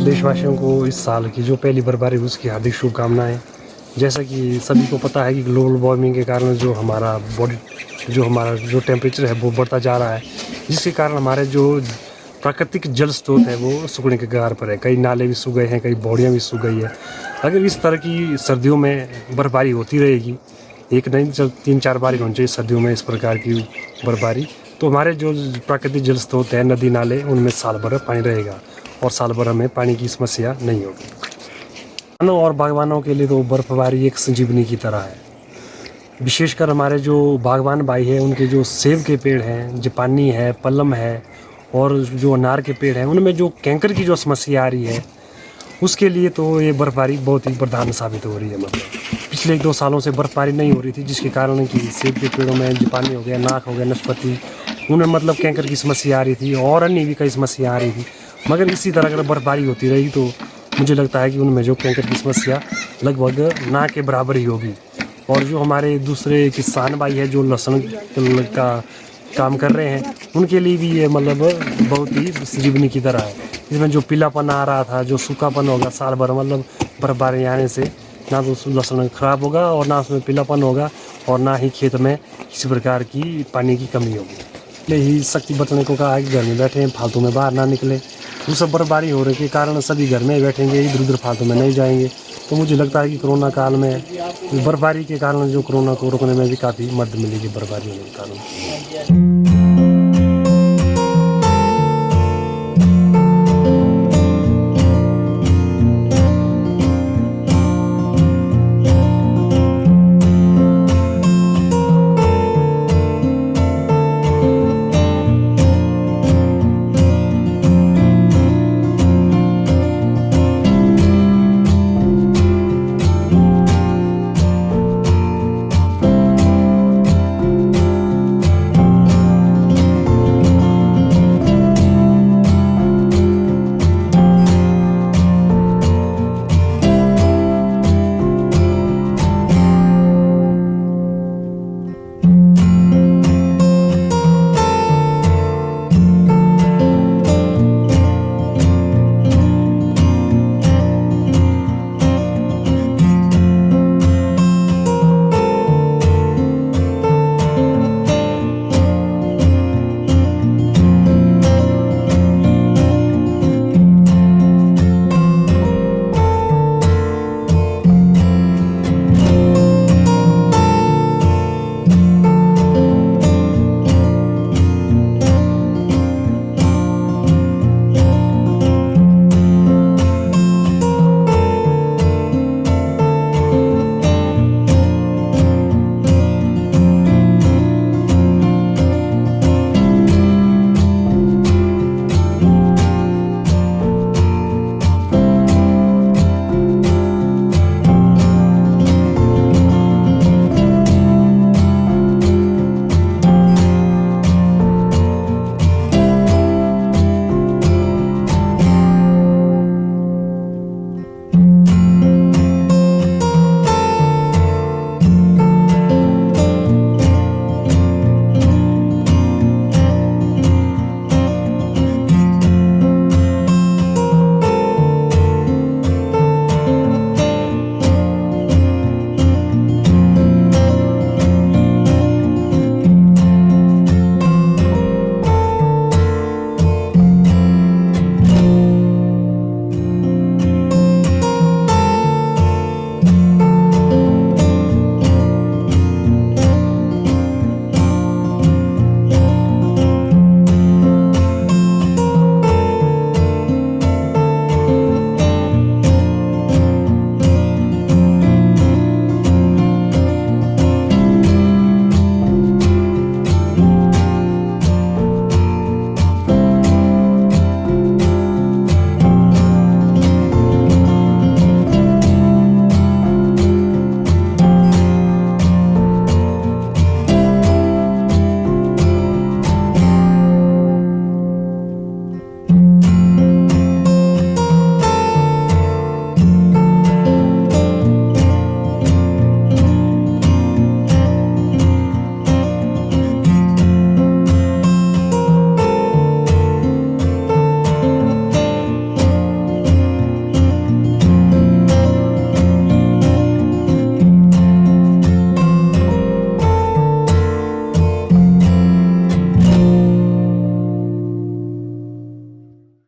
प्रदेशवासियों को इस साल की जो पहली बर्फबारी हुई उसकी हार्दिक शुभकामनाएं। जैसा कि सभी को पता है कि ग्लोबल वार्मिंग के कारण जो हमारा टेम्परेचर है वो बढ़ता जा रहा है, जिसके कारण हमारे जो प्राकृतिक जल स्रोत है वो सूखने के कगार पर है। कई नाले भी सूख गए हैं, कई पौड़ियाँ भी सूख गई है। अगर इस तरह की सर्दियों में बर्फबारी होती रहेगी, एक नहीं 3-4 बार होनी चाहिए सर्दियों में इस प्रकार की बर्फबारी, तो हमारे जो प्राकृतिक जल स्रोत है, नदी नाले, उनमें साल भर पानी रहेगा और साल भर हमें पानी की समस्या नहीं होगी। किसानों और बागवानों के लिए तो बर्फबारी एक संजीवनी की तरह है। विशेषकर हमारे जो बागवान भाई हैं, उनके जो सेब के पेड़ हैं, जापानी है, पल्लम है और जो अनार के पेड़ हैं, उनमें जो कैंकर की जो समस्या आ रही है, उसके लिए तो ये बर्फबारी बहुत ही प्रधान साबित हो रही है। मतलब पिछले 1-2 सालों से बर्फबारी नहीं हो रही थी, जिसके कारण कि सेब के पेड़ों में जापानी हो गया, नाक हो गया, नाशपाती, उनमें मतलब कैंकर की समस्या आ रही थी और अन्य भी कई समस्या आ रही थी। मगर इसी तरह अगर बर्फबारी होती रहेगी तो मुझे लगता है कि उनमें जो कैंकर की समस्या लगभग ना के बराबर ही होगी। और जो हमारे दूसरे किसान भाई है जो लहसुन का काम कर रहे हैं, उनके लिए भी ये मतलब बहुत ही संजीवनी की तरह है। इसमें जो पीलापन आ रहा था, जो सूखापन होगा साल भर, मतलब बर्फबारी आने से ना तो लहसुन खराब होगा और ना उसमें पीलापन होगा और ना ही खेत में किसी प्रकार की पानी की कमी होगी। इसलिए ही सख्ती बरतने को कहा है कि घर में बैठें, फालतू में बाहर ना निकलें। वो सब बर्फबारी होने के कारण सभी घर में बैठेंगे, इधर उधर फालतू में नहीं जाएंगे। तो मुझे लगता है कि कोरोना काल में बर्फबारी के कारण जो कोरोना को रोकने में भी काफ़ी मदद मिलेगी बर्फबारी होने के कारण।